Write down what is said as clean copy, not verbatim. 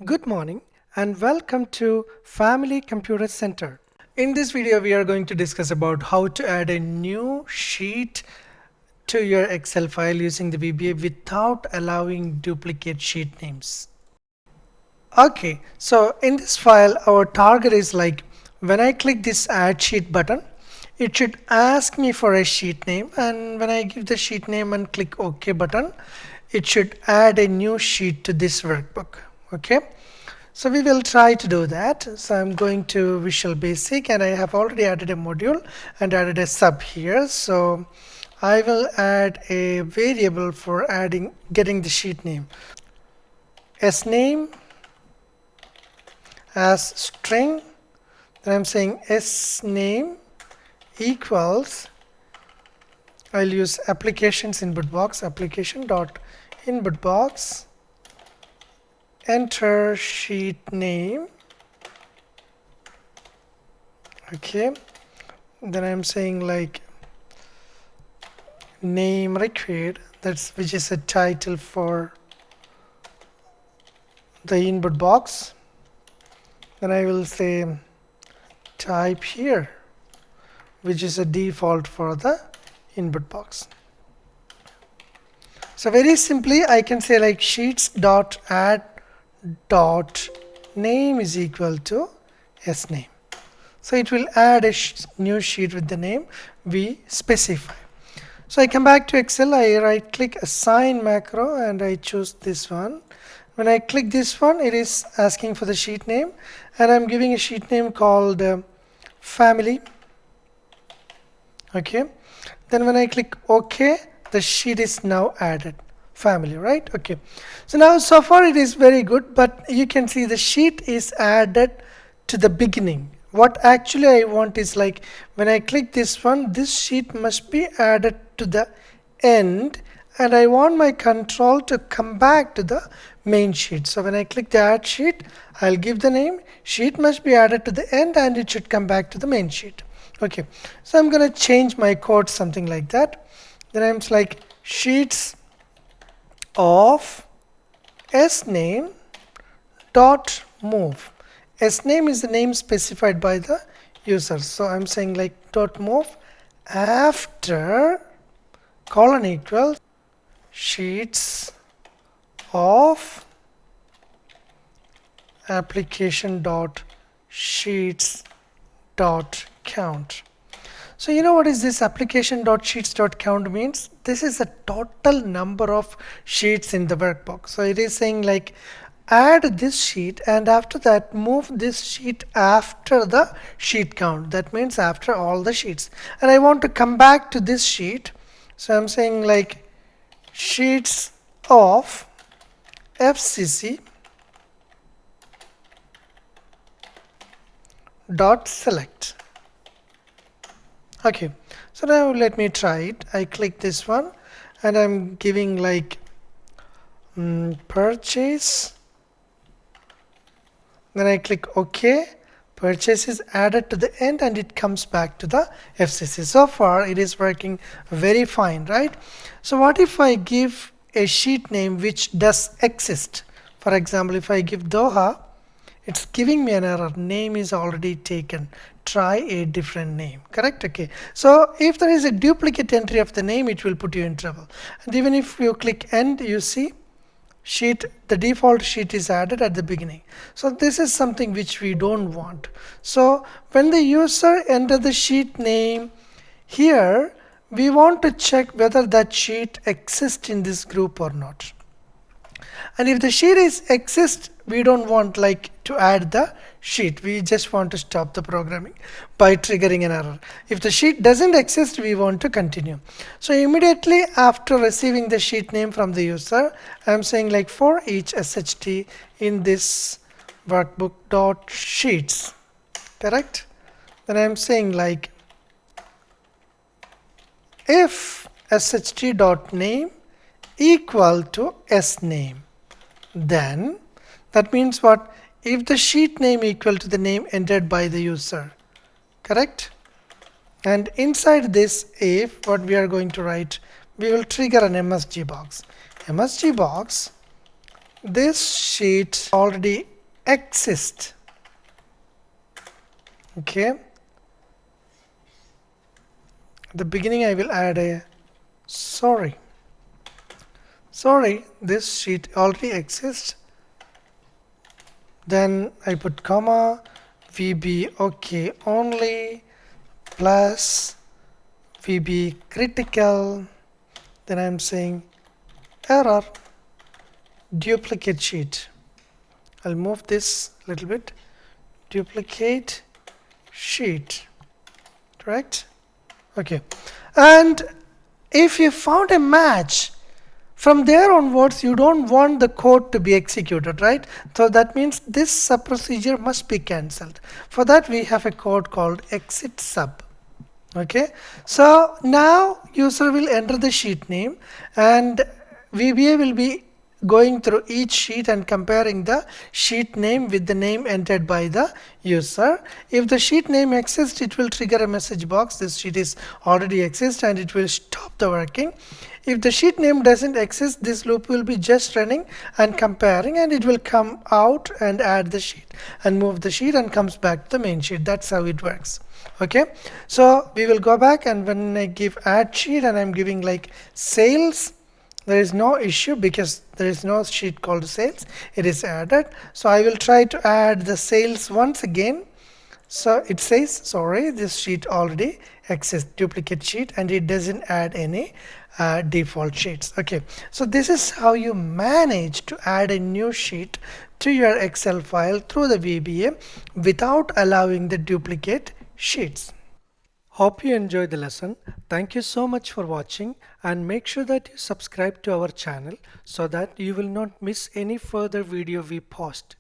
Good morning and welcome to Family Computer Center. In this video, we are going to discuss about how to add a new sheet to your Excel file using the VBA without allowing duplicate sheet names. Okay, so in this file, our target is like when I click this add sheet button, it should ask me for a sheet name, and when I give the sheet name and click OK button, it should add a new sheet to this workbook. Okay. So we will try to do that. So I'm going to Visual Basic and I have already added a module and added a sub here. So I will add a variable for getting the sheet name. Sname as string. Then I'm saying sname equals, I'll use applications input box, application dot input box, enter sheet name. Okay, then I'm saying like name required, which is a title for the input box. Then I will say type here, which is a default for the input box. So very simply I can say like sheets dot add dot name is equal to sname. So it will add a new sheet with the name we specify. So I come back to Excel, I right click assign macro and I choose this one. When I click this one, it is asking for the sheet name and I'm giving a sheet name called family. Okay, then when I click OK, the sheet is now added. Family, right? Okay, so now so far it is very good, but you can see the sheet is added to the beginning. What actually I want is like when I click this one, this sheet must be added to the end, and I want my control to come back to the main sheet. So when I click the add sheet, I'll give the name, sheet must be added to the end and it should come back to the main sheet. Okay, so I'm going to change my code something like that. Then I'm like sheets of sname dot move. Sname is the name specified by the user. So I'm saying like dot move after colon equals sheets of application dot sheets dot count. So you know what is this application dot sheets dot count means? This is the total number of sheets in the workbook. So it is saying like add this sheet and after that move this sheet after the sheet count. That means after all the sheets. And I want to come back to this sheet. So I'm saying like sheets of FCC dot select. Okay, so now let me try it. I click this one and I'm giving like purchase. Then I click OK. Purchase is added to the end and it comes back to the FCC. So far it is working very fine, right? So what if I give a sheet name which does exist? For example, if I give Doha, it's giving me an error. Name is already taken. Try a different name. Correct? Okay. So if there is a duplicate entry of the name, it will put you in trouble. And even if you click end, you see sheet, the default sheet is added at the beginning. So this is something which we don't want. So when the user enter the sheet name here, we want to check whether that sheet exists in this group or not. And if the sheet exists, we don't want like to add the sheet. We just want to stop the programming by triggering an error. If the sheet doesn't exist, we want to continue. So immediately after receiving the sheet name from the user, I'm saying like for each SHT in this workbook dot sheets. Correct? Then I'm saying like if SHT dot name equal to sname, then that means what? If the sheet name equal to the name entered by the user, correct? And inside this if, what we are going to write, we will trigger an MSG box. MSG box this sheet already exists. Okay, at the beginning I will add a sorry, this sheet already exists. Then I put comma, VB okay only plus VB critical. Then I'm saying error duplicate sheet. I'll move this a little bit. Duplicate sheet, correct? Okay, and if you found a match, from there onwards you don't want the code to be executed, right? So that means this sub procedure must be cancelled. For that we have a code called exit sub. Okay, so now user will enter the sheet name and VBA will be going through each sheet and comparing the sheet name with the name entered by the user. If the sheet name exists, it will trigger a message box. This sheet is already exists and it will stop the working. If the sheet name doesn't exist, this loop will be just running and comparing, and it will come out and add the sheet and move the sheet and comes back to the main sheet. That's how it works. Okay, so we will go back, and when I give add sheet and I'm giving like sales, there is no issue because there is no sheet called sales. It is added. So I will try to add the sales once again. So it says sorry, this sheet already exists, duplicate sheet, and it doesn't add any default sheets. Okay, so this is how you manage to add a new sheet to your Excel file through the VBA without allowing the duplicate sheets. Hope you enjoyed the lesson. Thank you so much for watching, and make sure that you subscribe to our channel so that you will not miss any further video we post.